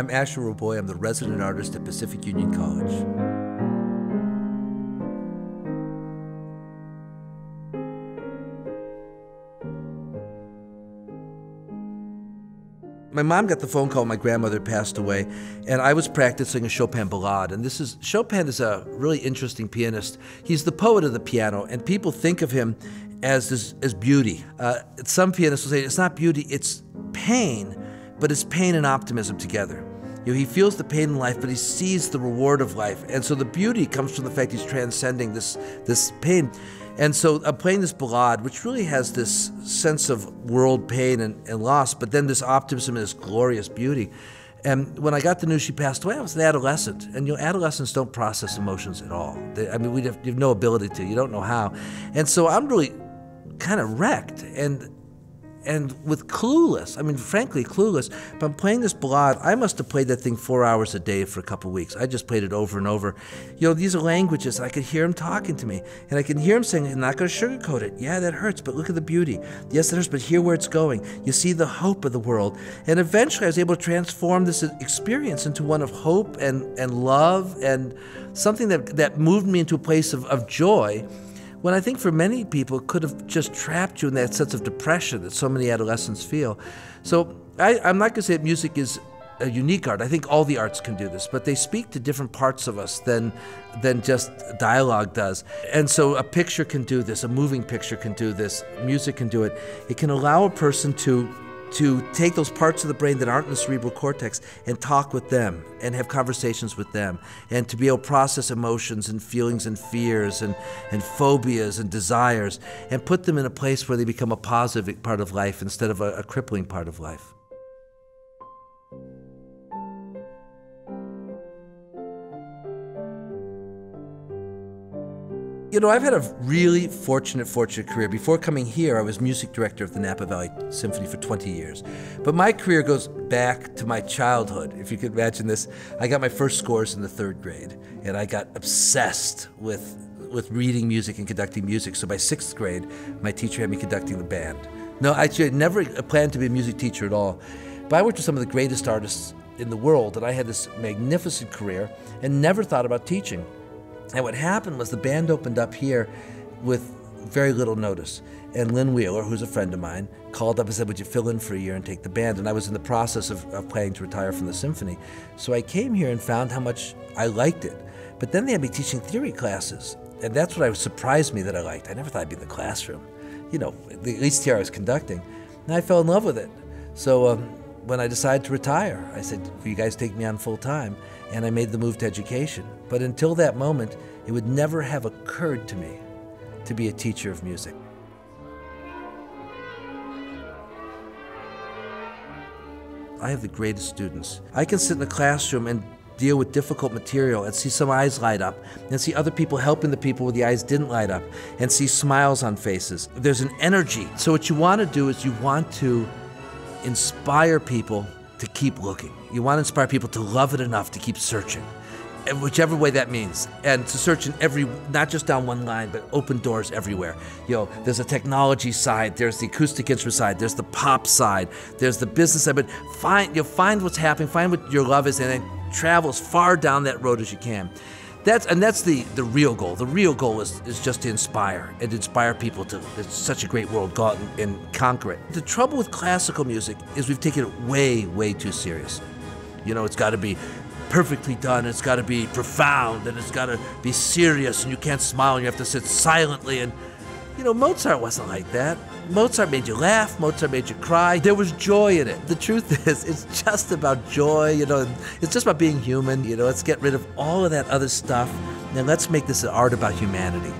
I'm Asher Raboy. I'm the resident artist at Pacific Union College. My mom got the phone call my grandmother passed away, and I was practicing a Chopin ballade. And Chopin is a really interesting pianist. He's the poet of the piano, and people think of him as beauty. Some pianists will say it's not beauty, it's pain, but it's pain and optimism together. You know, he feels the pain in life, but he sees the reward of life. And so the beauty comes from the fact he's transcending this pain. And so I'm playing this ballade, which really has this sense of world pain and loss, but then this optimism and this glorious beauty. And when I got the news she passed away, I was an adolescent. And you know, adolescents don't process emotions at all. I mean, you have no ability to. You don't know how. And so I'm really kind of wrecked and with clueless. I mean, frankly, clueless. But I'm playing this ballade. I must have played that thing 4 hours a day for a couple of weeks. I just played it over and over. You know, these are languages. I could hear him talking to me. And I can hear him saying, I'm not going to sugarcoat it. Yeah, that hurts, but look at the beauty. Yes, it hurts, but hear where it's going. You see the hope of the world. And eventually I was able to transform this experience into one of hope and love and something that moved me into a place of joy, when I think for many people it could have just trapped you in that sense of depression that so many adolescents feel. So I'm not going to say that music is a unique art. I think all the arts can do this, but they speak to different parts of us than just dialogue does. And so a picture can do this, a moving picture can do this, music can do it. It can allow a person to take those parts of the brain that aren't in the cerebral cortex and talk with them and have conversations with them, and to be able to process emotions and feelings and fears and phobias and desires and put them in a place where they become a positive part of life instead of a crippling part of life. You know, I've had a really fortunate career. Before coming here, I was music director of the Napa Valley Symphony for 20 years. But my career goes back to my childhood, if you could imagine this. I got my first scores in the 3rd grade, and I got obsessed with reading music and conducting music. So by 6th grade, my teacher had me conducting the band. No, actually, I never planned to be a music teacher at all. But I worked with some of the greatest artists in the world, and I had this magnificent career and never thought about teaching. And what happened was the band opened up here with very little notice. And Lynn Wheeler, who's a friend of mine, called up and said, would you fill in for a year and take the band? And I was in the process of planning to retire from the symphony. So I came here and found how much I liked it. But then they had me teaching theory classes. And that's what surprised me that I liked. I never thought I'd be in the classroom. You know, at least here I was conducting. And I fell in love with it. So when I decided to retire, I said, will you guys take me on full time? And I made the move to education. But until that moment, it would never have occurred to me to be a teacher of music. I have the greatest students. I can sit in a classroom and deal with difficult material and see some eyes light up, and see other people helping the people where the eyes didn't light up, and see smiles on faces. There's an energy. So what you want to do is you want to inspire people to keep looking. You want to inspire people to love it enough to keep searching, in whichever way that means, and to search in not just down one line, but open doors everywhere. You know, there's a technology side, there's the acoustic instrument side, there's the pop side, there's the business side, but find what's happening, find what your love is, and then travel as far down that road as you can. That's the real goal. The real goal is just to inspire and inspire people to, it's such a great world, go out and conquer it. The trouble with classical music is we've taken it way, way too serious. You know, it's got to be perfectly done, it's got to be profound, and it's got to be serious, and you can't smile, and you have to sit silently. And you know, Mozart wasn't like that. Mozart made you laugh, Mozart made you cry. There was joy in it. The truth is, it's just about joy, you know, it's just about being human, you know, let's get rid of all of that other stuff, and let's make this an art about humanity.